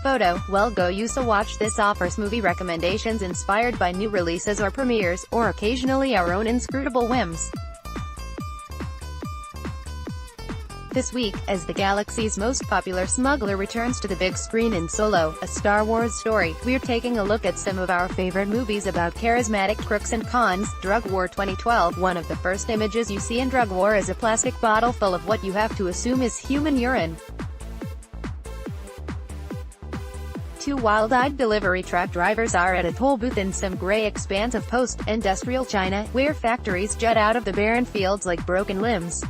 photo. Well, Go USAWatch This offers movie recommendations inspired by new releases or premieres, or occasionally our own inscrutable whims. This week, as the galaxy's most popular smuggler returns to the big screen in Solo, a Star Wars story, we're taking a look at some of our favorite movies about charismatic crooks and cons. Drug War 2012. One of the first images you see in Drug War is a plastic bottle full of what you have to assume is human urine. Two wild-eyed delivery truck drivers are at a toll booth in some gray expanse of post-industrial China, where factories jut out of the barren fields like broken limbs.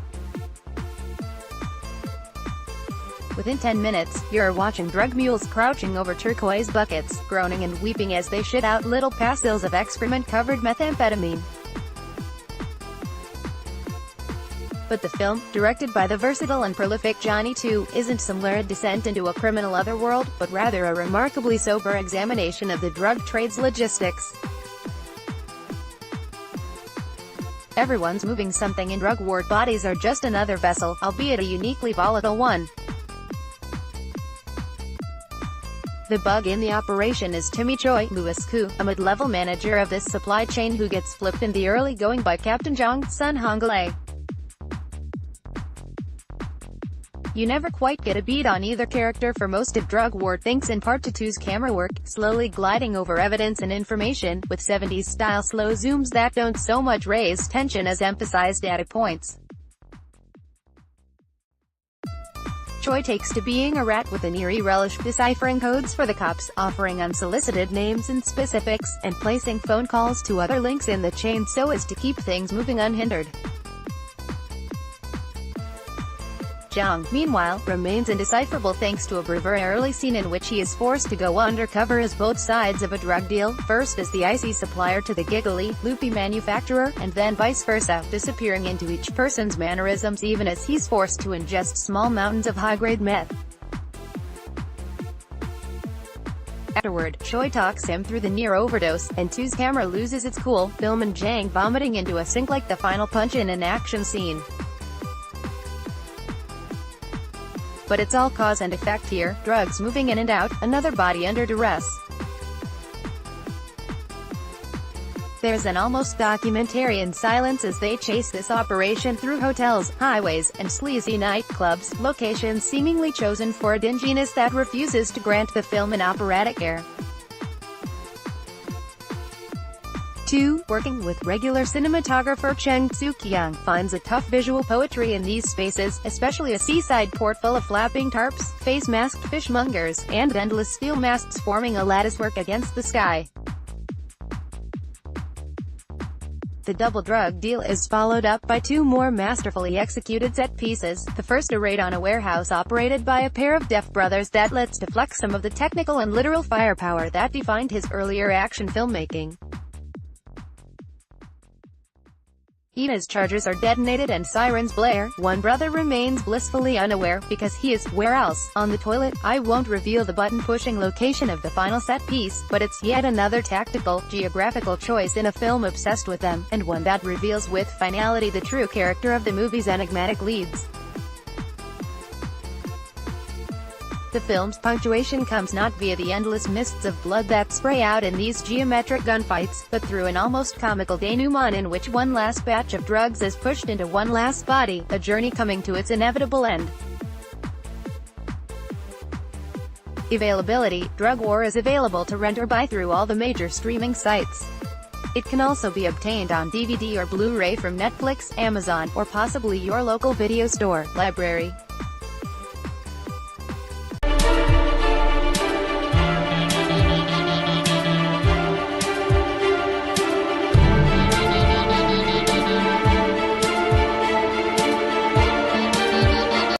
Within 10 minutes, you're watching drug mules crouching over turquoise buckets, groaning and weeping as they shit out little pastilles of excrement-covered methamphetamine. But the film, directed by the versatile and prolific Johnny 2, isn't some lurid descent into a criminal otherworld, but rather a remarkably sober examination of the drug trade's logistics. Everyone's moving something in drug war. Bodies are just another vessel, albeit a uniquely volatile one. The bug in the operation is Timmy Choi, Louis Koo, a mid-level manager of this supply chain who gets flipped in the early going by Captain Zhang's son Hongale. You never quite get a beat on either character for most of Drug War, thanks in part to 2's camera work, slowly gliding over evidence and information, with 70s-style slow zooms that don't so much raise tension as emphasize data points. Choi takes to being a rat with an eerie relish, deciphering codes for the cops, offering unsolicited names and specifics, and placing phone calls to other links in the chain so as to keep things moving unhindered. Zhang, meanwhile, remains indecipherable thanks to a very early scene in which he is forced to go undercover as both sides of a drug deal, first as the icy supplier to the giggly, loopy manufacturer, and then vice versa, disappearing into each person's mannerisms even as he's forced to ingest small mountains of high-grade meth. Afterward, Choi talks him through the near overdose, and 2's camera loses its cool, filming Zhang vomiting into a sink like the final punch in an action scene. But it's all cause and effect here, drugs moving in and out, another body under duress. There's an almost documentarian silence as they chase this operation through hotels, highways, and sleazy nightclubs, locations seemingly chosen for a dinginess that refuses to grant the film an operatic air. 2, working with regular cinematographer Cheng Tzu-kyung, finds a tough visual poetry in these spaces, especially a seaside port full of flapping tarps, face-masked fishmongers, and endless steel masts forming a latticework against the sky. The double drug deal is followed up by 2 more masterfully executed set pieces, the first a raid on a warehouse operated by a pair of deaf brothers that lets to flex some of the technical and literal firepower that defined his earlier action filmmaking. Even as charges are detonated and sirens blare, one brother remains blissfully unaware, because he is, where else, on the toilet. I won't reveal the button-pushing location of the final set piece, but it's yet another tactical, geographical choice in a film obsessed with them, and one that reveals with finality the true character of the movie's enigmatic leads. The film's punctuation comes not via the endless mists of blood that spray out in these geometric gunfights, but through an almost comical denouement in which one last batch of drugs is pushed into one last body, a journey coming to its inevitable end. Availability: Drug War is available to rent or buy through all the major streaming sites. It can also be obtained on DVD or Blu-ray from Netflix, Amazon, or possibly your local video store, library.